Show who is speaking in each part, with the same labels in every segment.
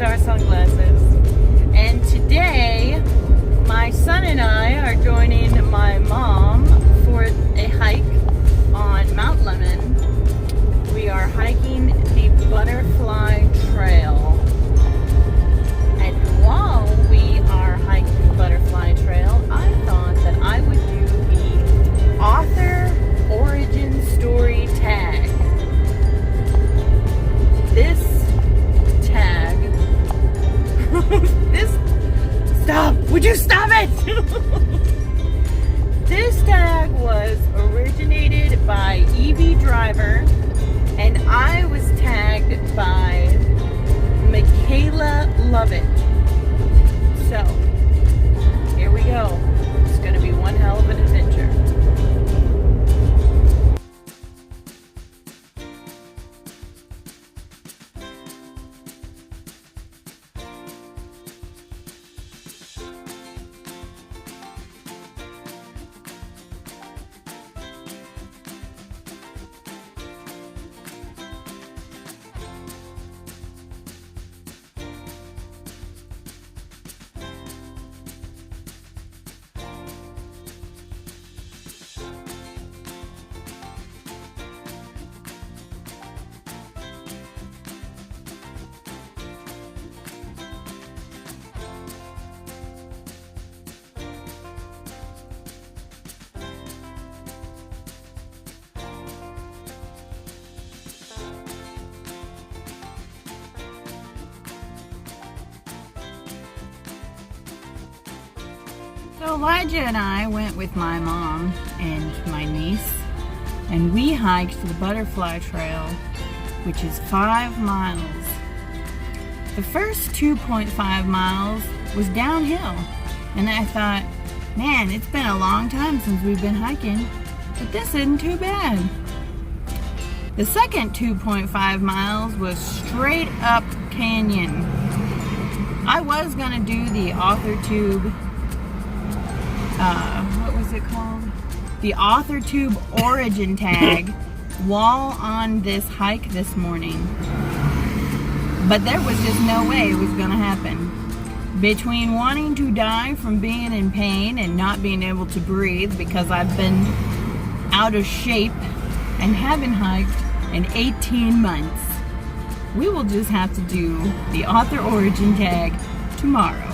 Speaker 1: star sunglasses. And today, my son and I are joining my mom for a hike on Mount Lemon. We are hiking the Butterfly Trail. And while we are hiking the Butterfly Trail, I thought that I would do the author origin story tag. This tag, stop, would you stop it? This tag was originated by Evie Driver, and I was tagged by Michaela Lovett. So, here we go. It's going to be one hell of an adventure. So Elijah and I went with my mom and my niece, and we hiked the Butterfly Trail, which is 5 miles. The first 2.5 miles was downhill, and I thought, man, it's been a long time since we've been hiking, but this isn't too bad. The second 2.5 miles was straight up canyon. I was gonna do the author tube, what was it called? The author tube origin tag while on this hike this morning. But there was just no way it was gonna happen. Between wanting to die from being in pain and not being able to breathe because I've been out of shape and haven't hiked in 18 months, we will just have to do the author origin tag tomorrow.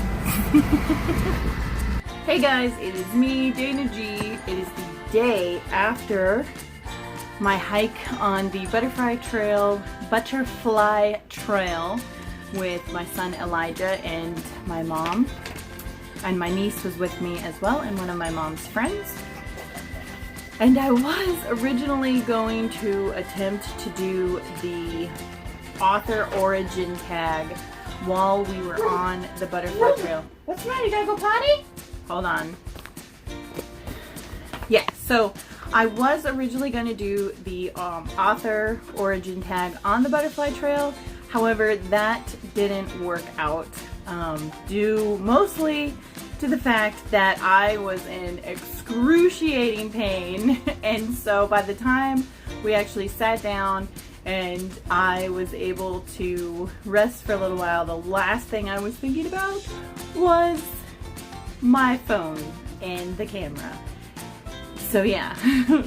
Speaker 1: Hey guys, it is me, Dana G. It is the day after my hike on the Butterfly Trail with my son Elijah and my mom. And my niece was with me as well, and one of my mom's friends. And I was originally going to attempt to do the author origin tag while we were on the Butterfly Trail. What's wrong? You gotta go potty? Hold on. Yeah, so I was originally going to do the author origin tag on the Butterfly Trail. However, that didn't work out due mostly to the fact that I was in excruciating pain. And so by the time we actually sat down and I was able to rest for a little while, the last thing I was thinking about was my phone and the camera. So yeah,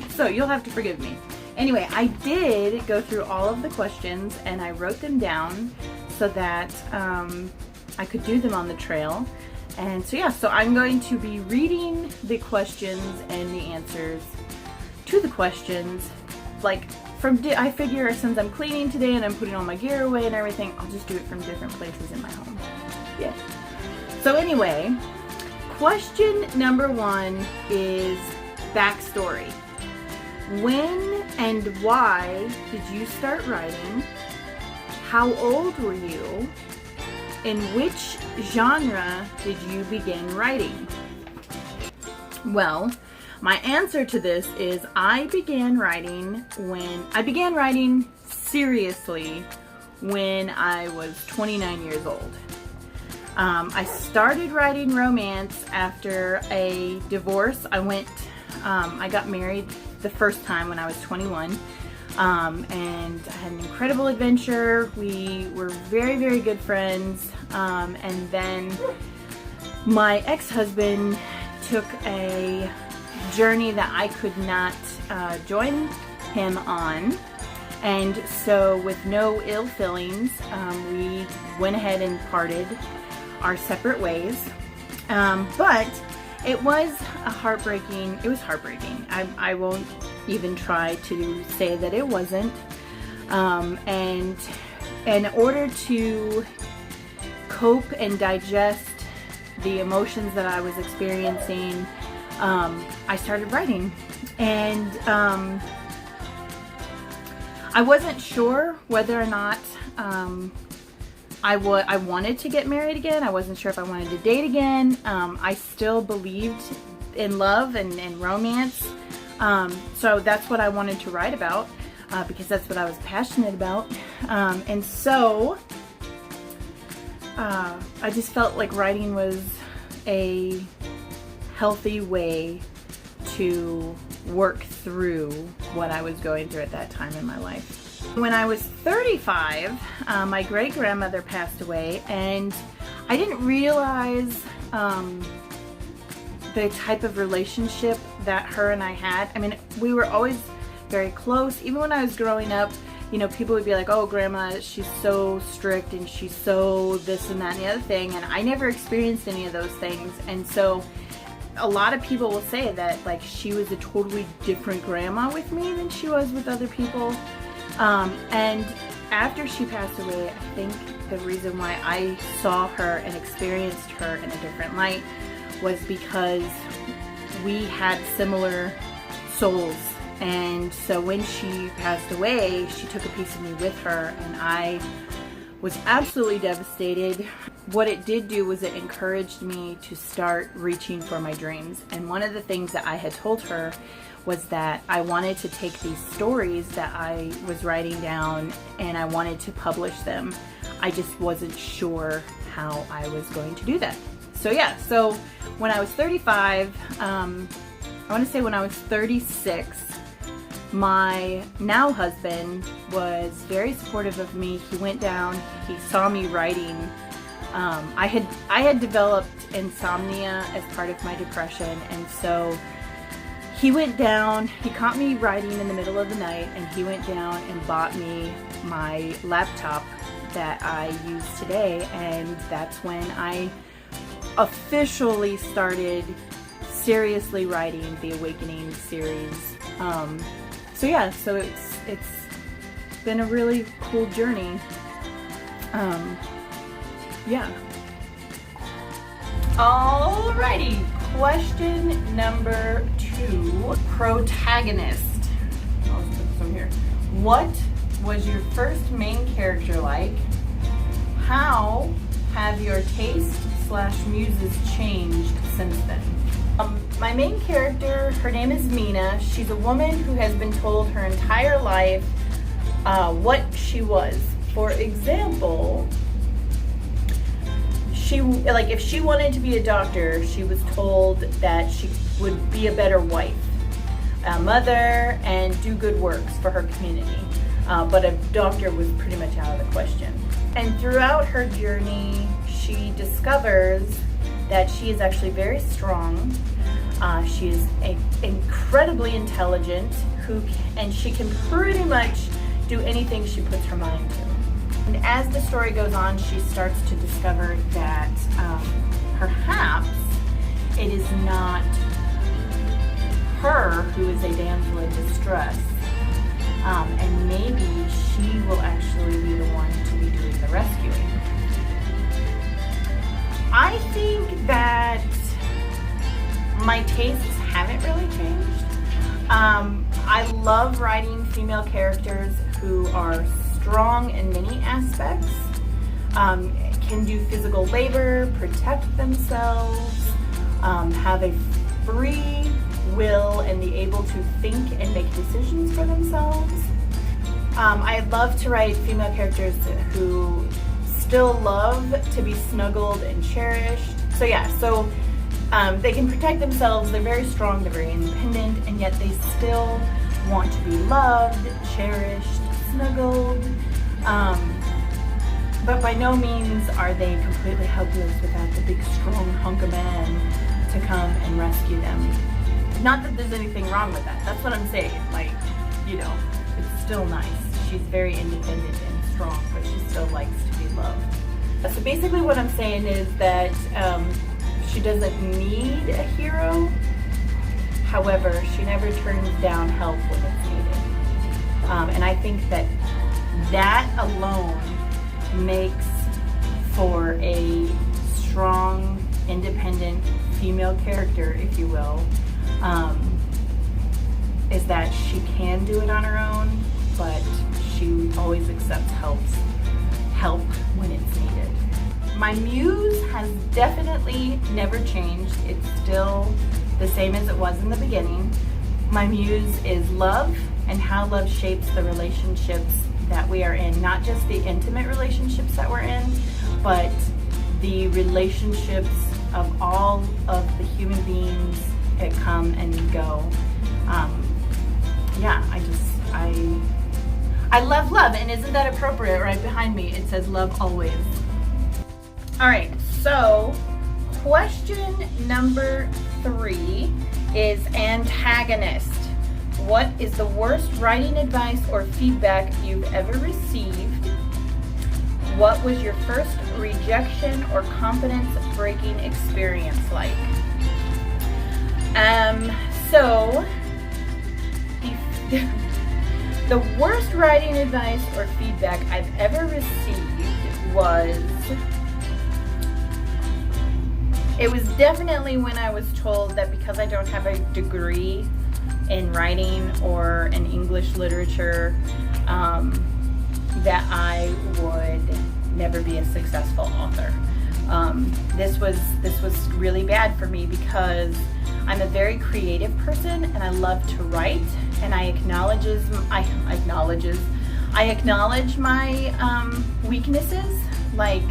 Speaker 1: so you'll have to forgive me. Anyway, I did go through all of the questions and I wrote them down so that I could do them on the trail. And so yeah, so I'm going to be reading the questions and the answers to the questions. Like I figure since I'm cleaning today and I'm putting all my gear away and everything, I'll just do it from different places in my home. Yeah. So anyway, question number 1 is backstory. When and why did you start writing? How old were you? In which genre did you begin writing? Well, my answer to this is I began writing seriously when I was 29 years old. I started writing romance after a divorce. I got married the first time when I was 21. and I had an incredible adventure. We were very, very good friends, and then my ex-husband took a journey that I could not join him on, and so with no ill feelings, we went ahead and parted our separate ways. But it was heartbreaking. I won't even try to say that it wasn't. And in order to cope and digest the emotions that I was experiencing, I started writing. And I wasn't sure whether or not I wanted to get married again. I wasn't sure if I wanted to date again. I still believed in love and romance. So that's what I wanted to write about, because that's what I was passionate about. And so I just felt like writing was a healthy way to work through what I was going through at that time in my life. When I was 35, my great-grandmother passed away, and I didn't realize the type of relationship that her and I had. I mean, we were always very close. Even when I was growing up, you know, people would be like, oh, grandma, she's so strict and she's so this and that and the other thing, and I never experienced any of those things. And so a lot of people will say that, like, she was a totally different grandma with me than she was with other people. And after she passed away, I think the reason why I saw her and experienced her in a different light was because we had similar souls. And so when she passed away, she took a piece of me with her, and I was absolutely devastated. What it did do was it encouraged me to start reaching for my dreams. And one of the things that I had told her was that I wanted to take these stories that I was writing down and I wanted to publish them. I just wasn't sure how I was going to do that. So yeah, so when I was 35, I want to say when I was 36, my now husband was very supportive of me. He went down, he saw me writing. I had developed insomnia as part of my depression, and so he went down, he caught me writing in the middle of the night, and he went down and bought me my laptop that I use today, and that's when I officially started seriously writing the Awakening series. So yeah, so it's been a really cool journey. Yeah. Alrighty, question number 2, protagonist. I'll put some here. What was your first main character like? How have your taste/muses changed since then? My main character, her name is Mina. She's a woman who has been told her entire life what she was. For example, if she wanted to be a doctor, she was told that she would be a better wife, a mother, and do good works for her community. But a doctor was pretty much out of the question. And throughout her journey, she discovers that she is actually very strong. She is incredibly intelligent, and she can pretty much do anything she puts her mind to. And as the story goes on, she starts to discover that perhaps it is not her who is a damsel in distress, and maybe she will actually be the one to be doing the rescuing. I think that my tastes haven't really changed. I love writing female characters who are strong in many aspects, can do physical labor, protect themselves, have a free will, and be able to think and make decisions for themselves. I love to write female characters who still love to be snuggled and cherished. So yeah, they can protect themselves, they're very strong, they're very independent, and yet they still want to be loved, cherished, snuggled, but by no means are they completely helpless without the big strong hunk of man to come and rescue them. Not that there's anything wrong with that, that's what I'm saying. Like, you know, it's still nice. She's very independent and strong, but she still likes to be loved. So basically what I'm saying is that she doesn't need a hero. However, she never turns down help when it's needed. And I think that that alone makes for a strong, independent female character, if you will, is that she can do it on her own, but she always accepts help when it's needed. My muse has definitely never changed. It's still the same as it was in the beginning. My muse is love and how love shapes the relationships that we are in, not just the intimate relationships that we're in, but the relationships of all of the human beings that come and go. Yeah, I love love, and isn't that appropriate? Right behind me it says love always. All right, so question number 3 is antagonist. What is the worst writing advice or feedback you've ever received? What was your first rejection or confidence breaking experience like? So the worst writing advice or feedback I've ever received was, it was definitely when I was told that because I don't have a degree in writing or in English literature, that I would never be a successful author. This was really bad for me because I'm a very creative person and I love to write, and I acknowledge my weaknesses like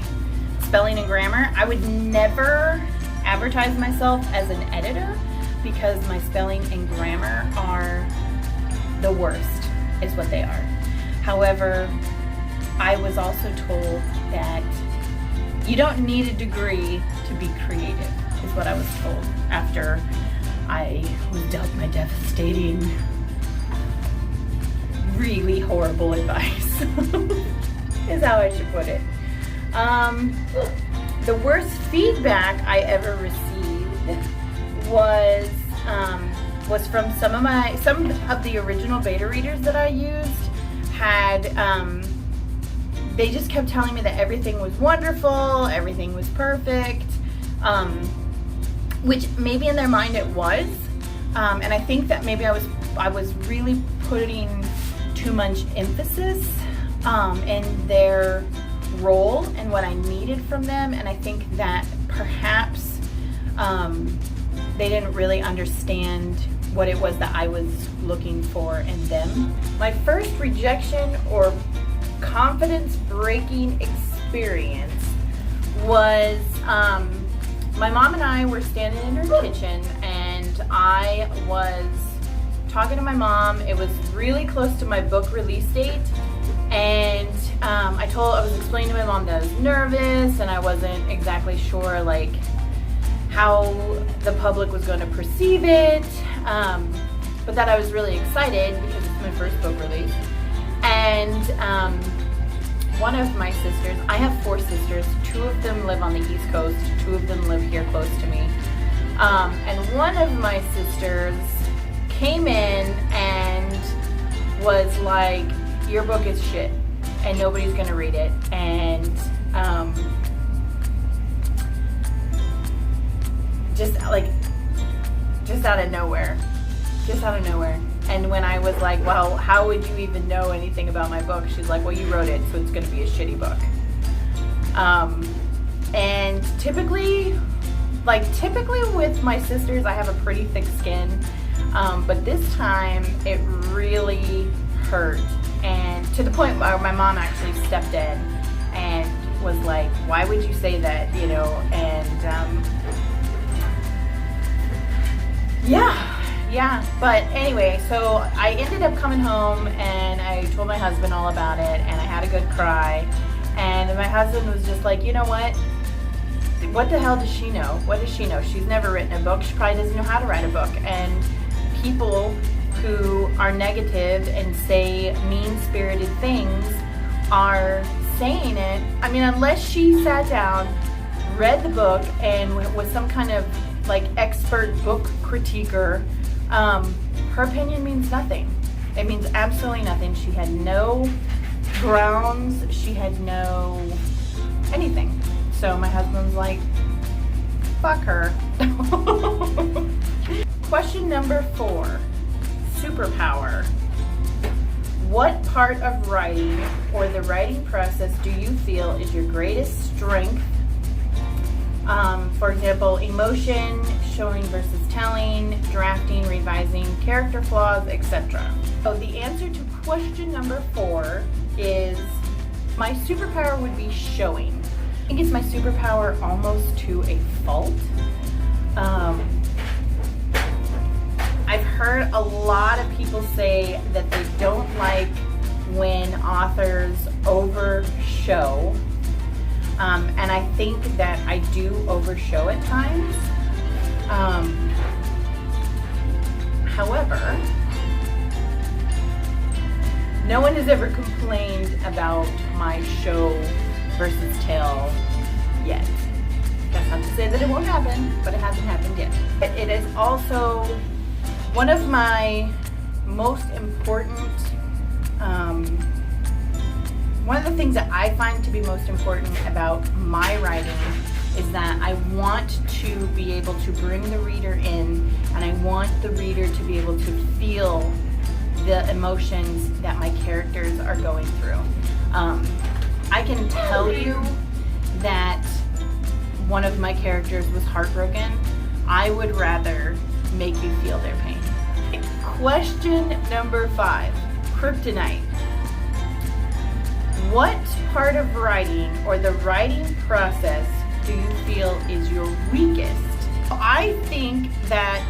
Speaker 1: spelling and grammar. I would never advertise myself as an editor because my spelling and grammar are the worst, is what they are. However, I was also told that you don't need a degree to be creative, is what I was told after I was dealt my devastating, really horrible advice, is how I should put it. The worst feedback I ever received was from some of the original beta readers that I used. They just kept telling me that everything was wonderful, everything was perfect, which maybe in their mind it was, and I think that maybe I was really putting too much emphasis in their role and what I needed from them, and I think that perhaps they didn't really understand what it was that I was looking for in them. My first rejection or confidence breaking experience was my mom and I were standing in her kitchen, and I was talking to my mom. It was really close to my book release date, and I was explaining to my mom that I was nervous and I wasn't exactly sure like how the public was going to perceive it, but that I was really excited because it's my first book release. And one of my sisters, I have 4 sisters, 2 of them live on the East Coast, 2 of them live here close to me, and one of my sisters came in and was like, your book is shit and nobody's gonna read it, and just out of nowhere. And when I was like, well, how would you even know anything about my book? She's like, well, you wrote it, so it's gonna be a shitty book. And typically with my sisters, I have a pretty thick skin, but this time it really hurt, and to the point where my mom actually stepped in and was like, why would you say that, and yeah, yeah, but anyway, so I ended up coming home and I told my husband all about it, and I had a good cry. And my husband was just like, you know what? What the hell does she know? What does she know? She's never written a book. She probably doesn't know how to write a book. And people who are negative and say mean-spirited things are saying it. I mean, unless she sat down, read the book, and was some kind of like expert book critiquer, her opinion means nothing. It means absolutely nothing. She had no grounds. She had no anything. So my husband's like, fuck her. Question number 4, superpower. What part of writing or the writing process do you feel is your greatest strength? For example, emotion, showing versus telling, drafting, revising, character flaws, etc. So the answer to question number 4 is my superpower would be showing. I think it's my superpower almost to a fault. I've heard a lot of people say that they don't like when authors overshow. And I think that I do overshow at times. However, no one has ever complained about my show versus tell yet. That's not to say that it won't happen, but it hasn't happened yet. It is also one of my most important, one of the things that I find to be most important about my writing is that I want to be able to bring the reader in, and I want the reader to be able to feel the emotions that my characters are going through. I can tell you that one of my characters was heartbroken. I would rather make you feel their pain. Question number 5, kryptonite. What part of writing or the writing process do you feel is your weakest? I think that,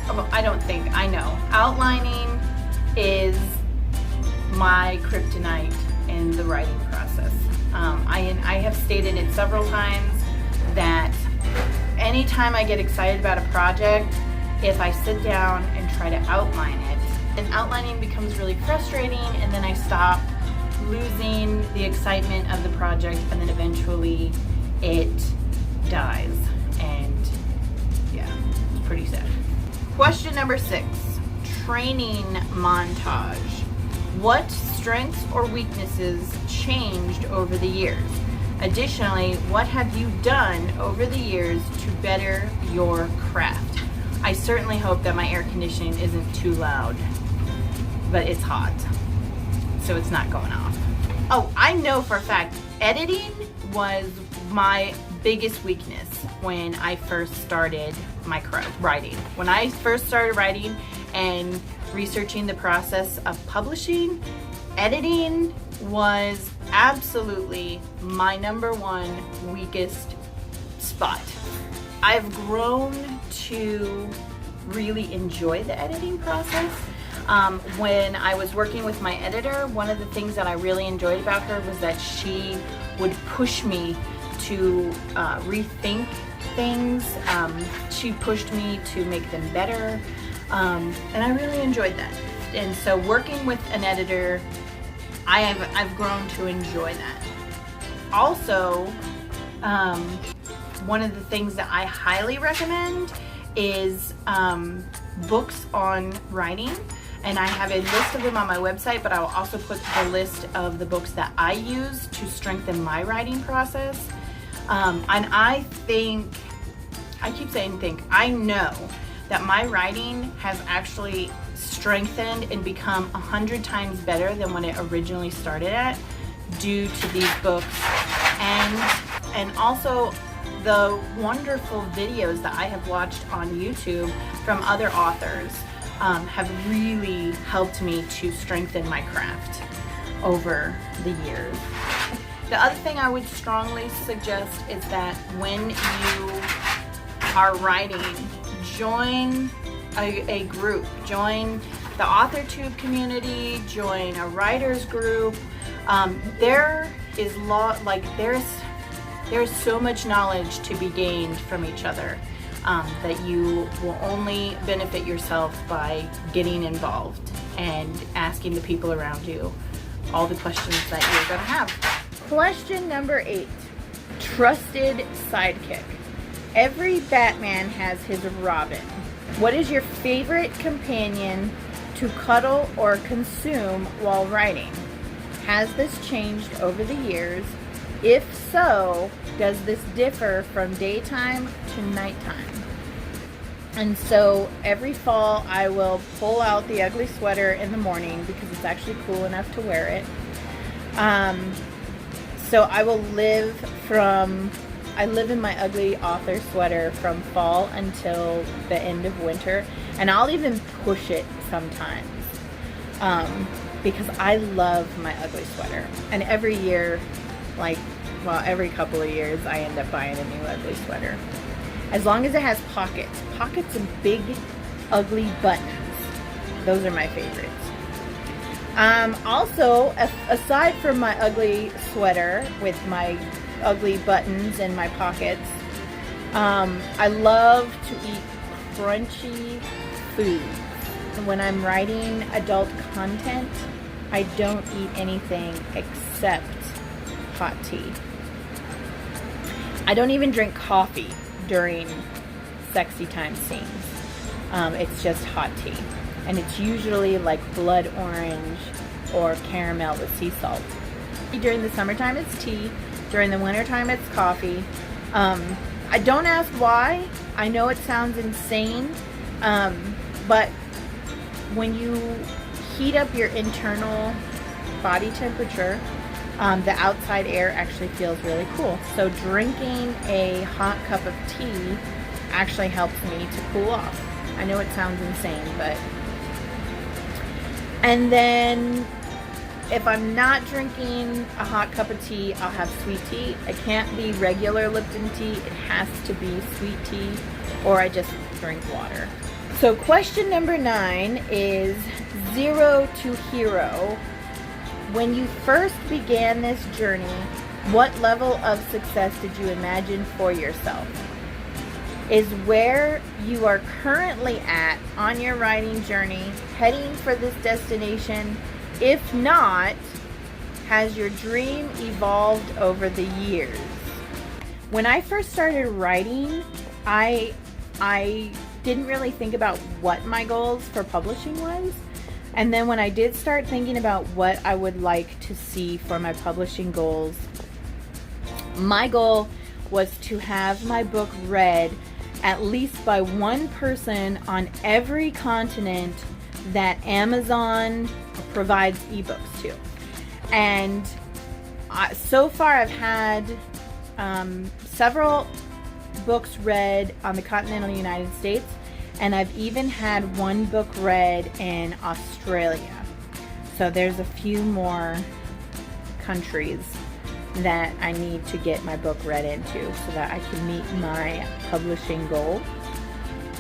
Speaker 1: I know, outlining is my kryptonite in the writing process. I have stated it several times that anytime I get excited about a project, if I sit down and try to outline it, and outlining becomes really frustrating, and then I stop, losing the excitement of the project, and then eventually it dies. And yeah, it's pretty sad. Question number 6, training montage. What strengths or weaknesses changed over the years? Additionally, what have you done over the years to better your craft? I certainly hope that my air conditioning isn't too loud, but it's hot, so it's not going off. Oh, I know for a fact, editing was my biggest weakness when I first started my writing. When I first started writing and researching the process of publishing, editing was absolutely my number 1 weakest spot. I've grown to really enjoy the editing process. When I was working with my editor, one of the things that I really enjoyed about her was that she would push me to rethink things. She pushed me to make them better, and I really enjoyed that. And so working with an editor, I've grown to enjoy that. Also, one of the things that I highly recommend is books on writing. And I have a list of them on my website, but I will also put the list of the books that I use to strengthen my writing process. And I think, I keep saying think, I know that my writing has actually strengthened and become 100 times better than when it originally started at due to these books. And also the wonderful videos that I have watched on YouTube from other authors have really helped me to strengthen my craft over the years. The other thing I would strongly suggest is that when you are writing, join a group. Join the AuthorTube community, join a writers group. There is there's so much knowledge to be gained from each other that you will only benefit yourself by getting involved and asking the people around you all the questions that you're going to have. Question number 8. Trusted sidekick. Every Batman has his Robin. What is your favorite companion to cuddle or consume while writing? Has this changed over the years? If so, does this differ from daytime to nighttime? And so every fall I will pull out the ugly sweater in the morning because it's actually cool enough to wear it. So I will I live in my ugly author sweater from fall until the end of winter, and I'll even push it sometimes because I love my ugly sweater. And every year, every couple of years, I end up buying a new ugly sweater. As long as it has pockets and big ugly buttons. Those are my favorites. Also, aside from my ugly sweater with my ugly buttons and my pockets, I love to eat crunchy food. When I'm writing adult content, I don't eat anything except hot tea. I don't even drink coffee during sexy time scenes. It's just hot tea. And it's usually like blood orange or caramel with sea salt. During the summertime it's tea. During the wintertime it's coffee. I don't ask why. I know it sounds insane, but when you heat up your internal body temperature, the outside air actually feels really cool. So drinking a hot cup of tea actually helps me to cool off. I know it sounds insane, but... And then if I'm not drinking a hot cup of tea, I'll have sweet tea. It can't be regular Lipton tea. It has to be sweet tea, or I just drink water. So question number 9 is 0 to hero. When you first began this journey, what level of success did you imagine for yourself? Is where you are currently at on your writing journey heading for this destination? If not, has your dream evolved over the years? When I first started writing, I didn't really think about what my goals for publishing was. And then when I did start thinking about what I would like to see for my publishing goals, my goal was to have my book read at least by one person on every continent that Amazon provides ebooks to. And so far I've had several books read on the continental United States, and I've even had one book read in Australia. So there's a few more countries that I need to get my book read into so that I can meet my publishing goal.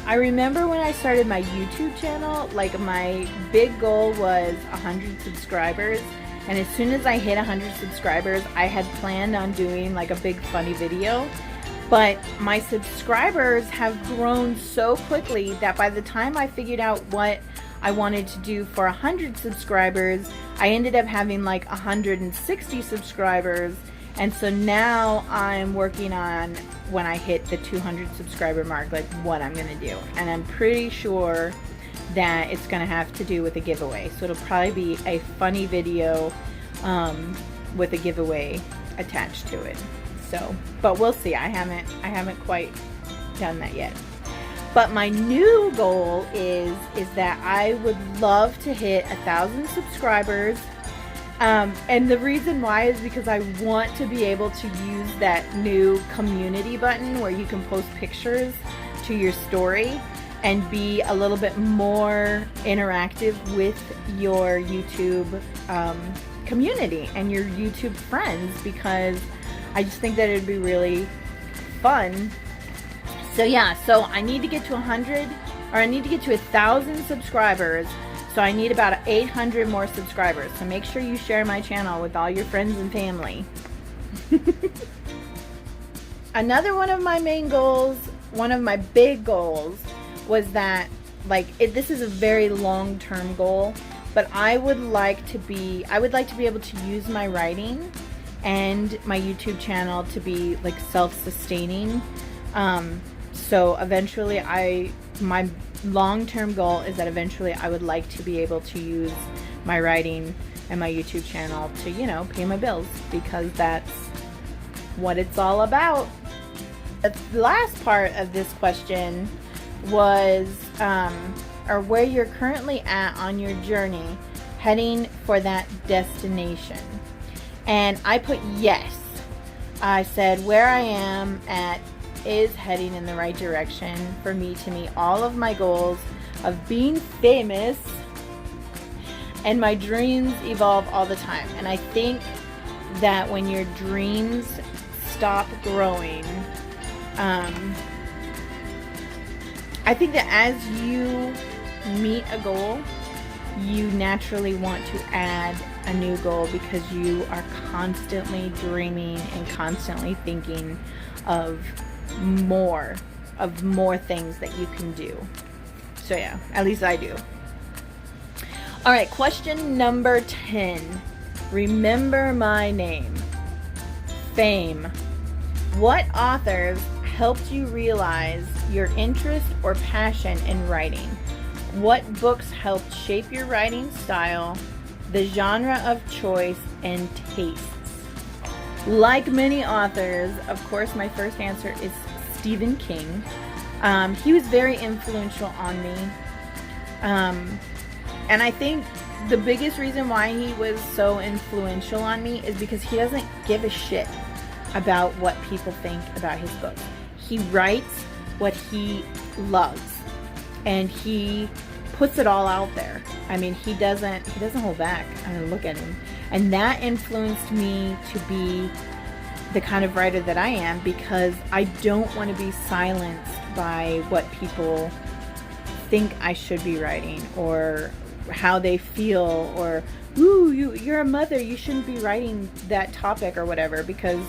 Speaker 1: I remember when I started my YouTube channel, like my big goal was 100 subscribers. And as soon as I hit 100 subscribers, I had planned on doing like a big funny video. But my subscribers have grown so quickly that by the time I figured out what I wanted to do for 100 subscribers, I ended up having like 160 subscribers. And so now I'm working on, when I hit the 200 subscriber mark, like what I'm going to do. And I'm pretty sure that it's going to have to do with a giveaway. So it'll probably be a funny video with a giveaway attached to it. So, but we'll see. I haven't quite done that yet. But my new goal is that I would love to hit 1,000 subscribers. And the reason why is because I want to be able to use that new community button where you can post pictures to your story and be a little bit more interactive with your YouTube community and your YouTube friends, because I just think that it'd be really fun. So yeah, so I need to get to 100 or I need to get to 1,000 subscribers. So I need about 800 more subscribers. So make sure you share my channel with all your friends and family. Another one of my main goals, one of my big goals, was that, like, this is a very long-term goal, but I would like to be able to use my writing and my YouTube channel to be like self-sustaining. So eventually my long-term goal is that eventually I would like to be able to use my writing and my YouTube channel to, you know, pay my bills, because that's what it's all about. The last part of this question was, or where you're currently at on your journey heading for that destination. And I put yes. I said where I am at is heading in the right direction for me to meet all of my goals of being famous, and my dreams evolve all the time. And I think that when your dreams stop growing, I think that as you meet a goal, you naturally want to add a new goal, because you are constantly dreaming and constantly thinking of more things that you can do. So yeah, at least I do. All right, question number 10. Remember my name. Fame. What authors helped you realize your interest or passion in writing? What books helped shape your writing style, the genre of choice, and tastes? Like many authors, of course, my first answer is Stephen King. He was very influential on me. And I think the biggest reason why he was so influential on me is because he doesn't give a shit about what people think about his books. He writes what he loves, and he puts it all out there. I mean, he doesn't hold back. I mean, look at him. And that influenced me to be the kind of writer that I am, because I don't want to be silenced by what people think I should be writing, or how they feel, or, ooh, you're a mother, you shouldn't be writing that topic or whatever, because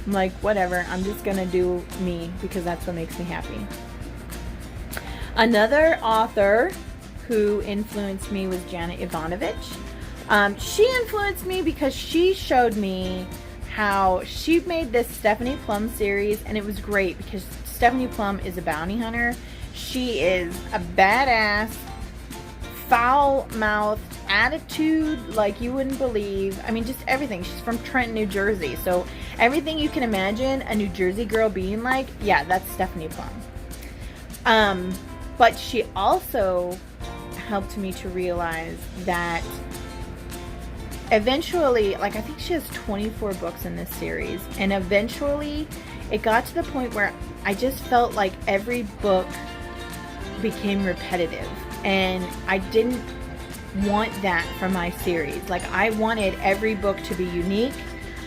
Speaker 1: I'm like, whatever, I'm just gonna do me, because that's what makes me happy. Another author who influenced me was Janet Ivanovich. She influenced me because she showed me how she made this Stephanie Plum series, and it was great because Stephanie Plum is a bounty hunter. She is a badass, foul-mouthed attitude like you wouldn't believe. I mean, just everything. She's from Trenton, New Jersey, so everything you can imagine a New Jersey girl being like, yeah, that's Stephanie Plum. But she also helped me to realize that eventually, like, I think she has 24 books in this series, and eventually it got to the point where I just felt like every book became repetitive, and I didn't want that from my series. Like, I wanted every book to be unique.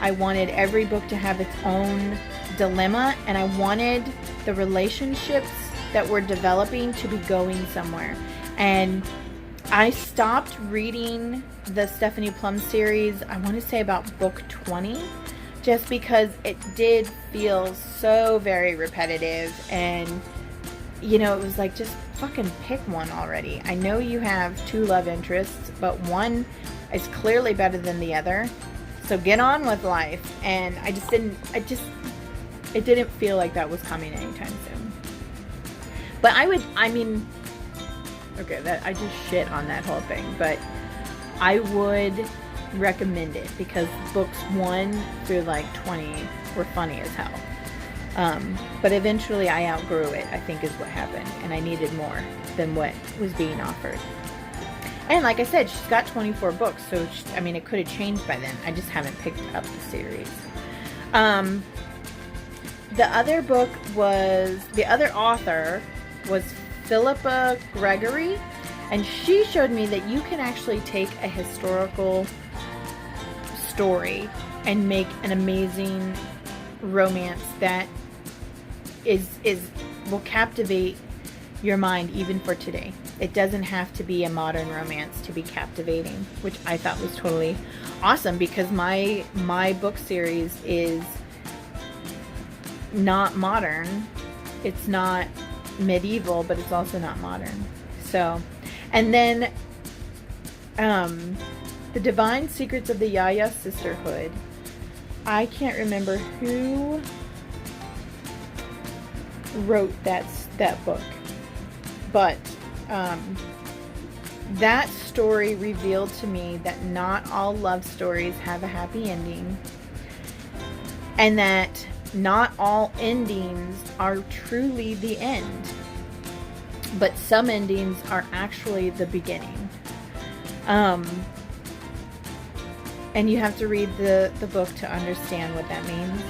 Speaker 1: I wanted every book to have its own dilemma, and I wanted the relationships that we're developing to be going somewhere. And I stopped reading the Stephanie Plum series, I want to say about book 20, just because it did feel so very repetitive, and, you know, it was like, just fucking pick one already. I know you have two love interests, but one is clearly better than the other, so get on with life. And it didn't feel like that was coming anytime soon. But I just shit on that whole thing, but I would recommend it because books 1 through like 20 were funny as hell. But eventually I outgrew it, I think is what happened, and I needed more than what was being offered. And like I said, she's got 24 books, so it could have changed by then. I just haven't picked up the series. The other author was Philippa Gregory, and she showed me that you can actually take a historical story and make an amazing romance that will captivate your mind even for today. It doesn't have to be a modern romance to be captivating, which I thought was totally awesome, because my book series is not modern. It's not medieval, but it's also not modern. So, and then The Divine Secrets of the Yaya Sisterhood. I can't remember who wrote that book, but that story revealed to me that not all love stories have a happy ending, and that not all endings are truly the end, but some endings are actually the beginning. And you have to read the book to understand what that means.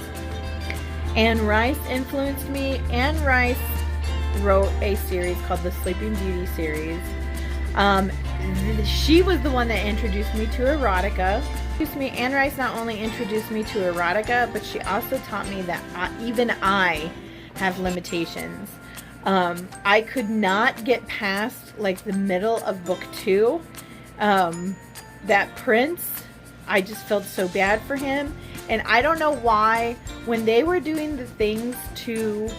Speaker 1: Anne Rice influenced me. Anne Rice wrote a series called the Sleeping Beauty series. She was the one that introduced me to erotica. Anne Rice not only introduced me to erotica, but she also taught me that even I have limitations. I could not get past like the middle of book 2. That prince, I just felt so bad for him. And I don't know why, when they were doing the things to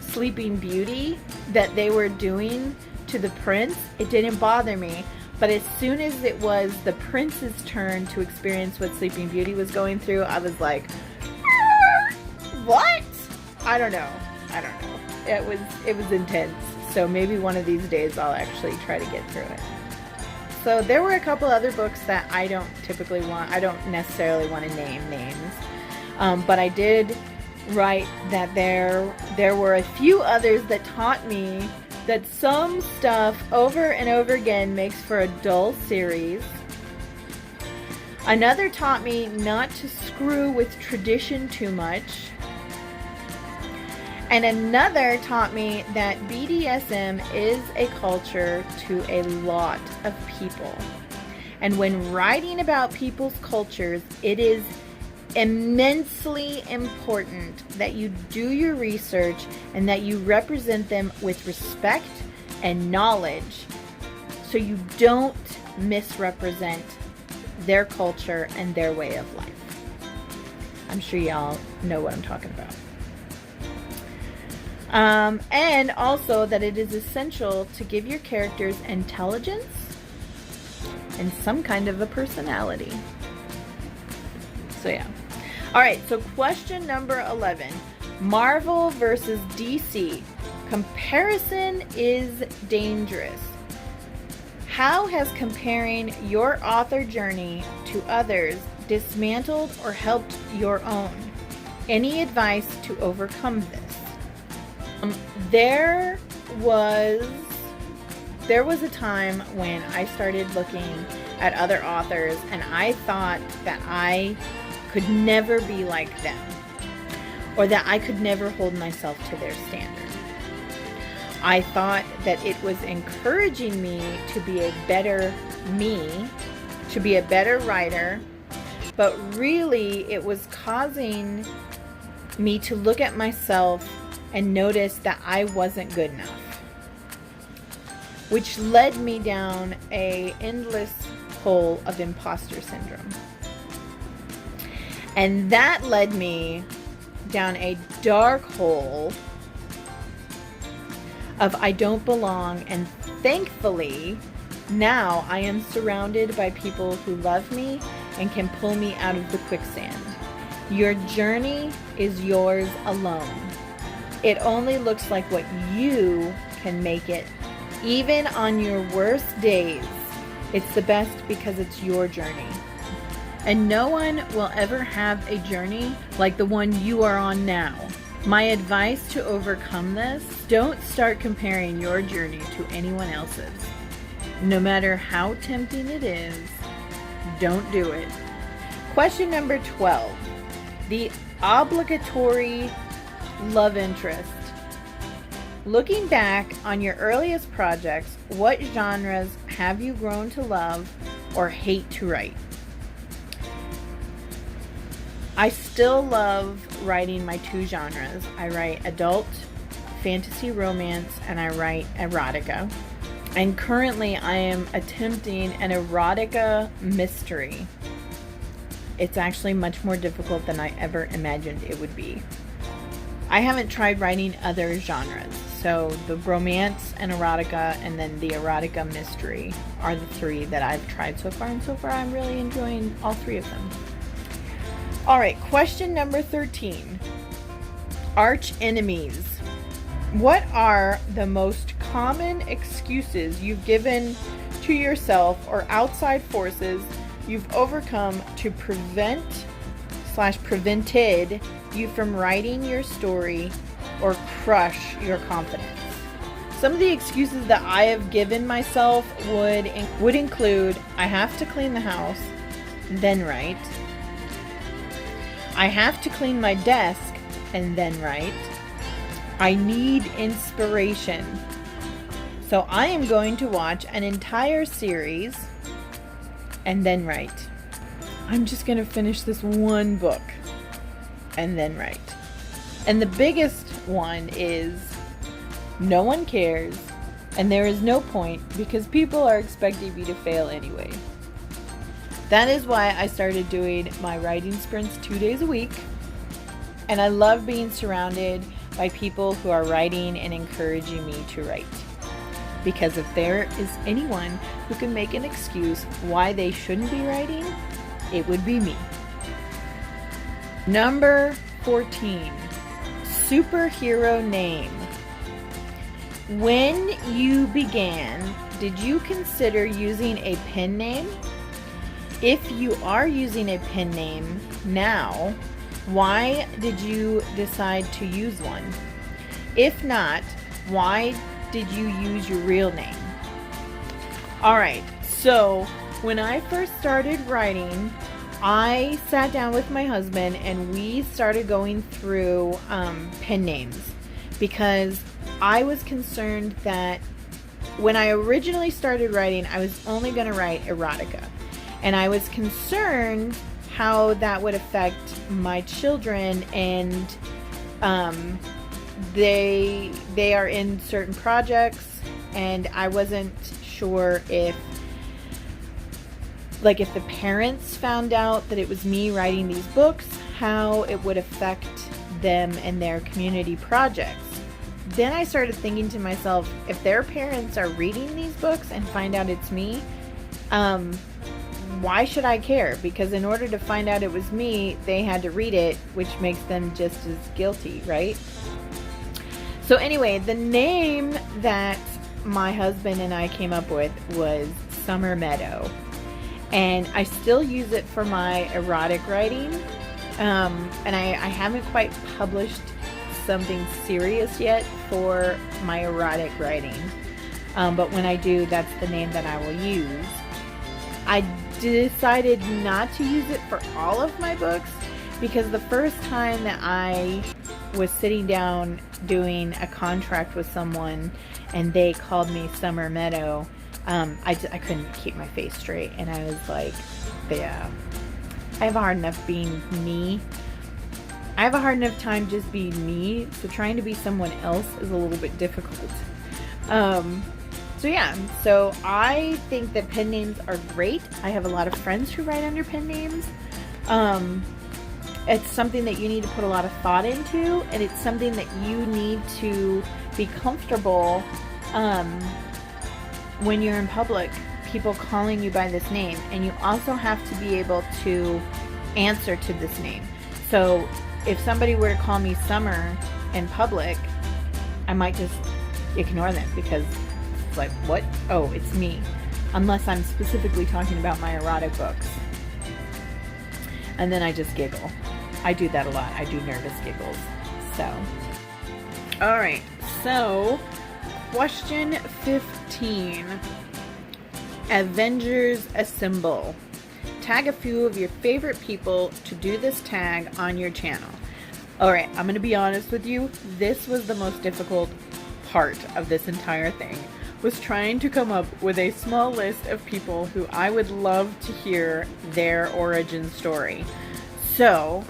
Speaker 1: Sleeping Beauty that they were doing to the prince, it didn't bother me. But as soon as it was the prince's turn to experience what Sleeping Beauty was going through, I was like, what? I don't know. It was intense. So maybe one of these days I'll actually try to get through it. So there were a couple other books that I don't necessarily want to name names. But I did write that there were a few others that taught me that some stuff over and over again makes for a dull series. Another taught me not to screw with tradition too much. And another taught me that BDSM is a culture to a lot of people. And when writing about people's cultures, it is immensely important that you do your research and that you represent them with respect and knowledge, so you don't misrepresent their culture and their way of life. I'm sure y'all know what I'm talking about. And also that it is essential to give your characters intelligence and some kind of a personality. So yeah. Alright, so question number 11. Marvel versus DC. Comparison is dangerous. How has comparing your author journey to others dismantled or helped your own? Any advice to overcome this? There was a time when I started looking at other authors and I thought that I could never be like them, or that I could never hold myself to their standard. I thought that it was encouraging me to be a better me, to be a better writer, but really it was causing me to look at myself and notice that I wasn't good enough, which led me down an endless hole of imposter syndrome. And that led me down a dark hole of I don't belong, and thankfully now I am surrounded by people who love me and can pull me out of the quicksand. Your journey is yours alone. It only looks like what you can make it. Even on your worst days, it's the best because it's your journey. And no one will ever have a journey like the one you are on now. My advice to overcome this: don't start comparing your journey to anyone else's. No matter how tempting it is, don't do it. Question number 12. The obligatory love interest. Looking back on your earliest projects, what genres have you grown to love or hate to write? I still love writing my two genres. I write adult fantasy romance and I write erotica. And currently I am attempting an erotica mystery. It's actually much more difficult than I ever imagined it would be. I haven't tried writing other genres. So the romance and erotica and then the erotica mystery are the three that I've tried so far. And so far I'm really enjoying all three of them. All right, question number 13. Arch enemies. What are the most common excuses you've given to yourself or outside forces you've overcome to prevented you from writing your story or crush your confidence? Some of the excuses that I have given myself would include, I have to clean the house, then write. I have to clean my desk and then write. I need inspiration. So I am going to watch an entire series and then write. I'm just going to finish this one book and then write. And the biggest one is no one cares and there is no point because people are expecting me to fail anyway. That is why I started doing my writing sprints 2 days a week. And I love being surrounded by people who are writing and encouraging me to write. Because if there is anyone who can make an excuse why they shouldn't be writing, it would be me. Number 14. Superhero name. When you began, did you consider using a pen name? If you are using a pen name now, why did you decide to use one? If not, why did you use your real name? Alright, so when I first started writing, I sat down with my husband and we started going through pen names because I was concerned that when I originally started writing, I was only going to write erotica. And I was concerned how that would affect my children, and they are in certain projects, and I wasn't sure if the parents found out that it was me writing these books, how it would affect them and their community projects. Then I started thinking to myself, if their parents are reading these books and find out it's me, why should I care? Because in order to find out it was me, they had to read it, which makes them just as guilty, right? So anyway, the name that my husband and I came up with was Summer Meadow. And I still use it for my erotic writing. And I haven't quite published something serious yet for my erotic writing. But when I do, that's the name that I will use. I decided not to use it for all of my books because the first time that I was sitting down doing a contract with someone and they called me Summer Meadow, I couldn't keep my face straight, and I was like, yeah, I have a hard enough being me. I have a hard enough time just being me, so trying to be someone else is a little bit difficult. So yeah, so I think that pen names are great. I have a lot of friends who write under pen names. It's something that you need to put a lot of thought into, and it's something that you need to be comfortable when you're in public, people calling you by this name, and you also have to be able to answer to this name. So if somebody were to call me Summer in public, I might just ignore them because it's like, what? Oh, it's me. Unless I'm specifically talking about my erotic books. And then I just giggle. I do that a lot. I do nervous giggles. So, alright. So, question 15. Avengers Assemble. Tag a few of your favorite people to do this tag on your channel. Alright, I'm going to be honest with you. This was the most difficult part of this entire thing. Was trying to come up with a small list of people who I would love to hear their origin story. So,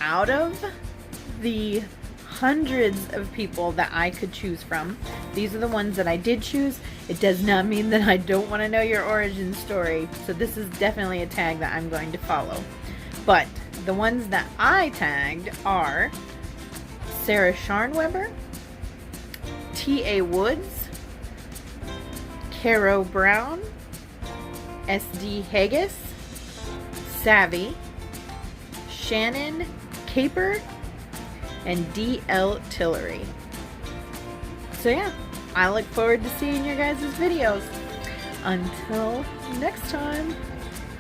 Speaker 1: out of the
Speaker 2: hundreds of people that I could choose from. These are the ones that I did choose. It does not mean that I don't want to know your origin story. So this is definitely a tag that I'm going to follow. But the ones that I tagged are Sarah Sharnweber, T.A. Woods, Caro Brown, S.D. Haggis, Savvy, Shannon Caper, and D.L. Tillery. So yeah, I look forward to seeing your guys' videos. Until next time,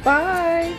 Speaker 2: bye!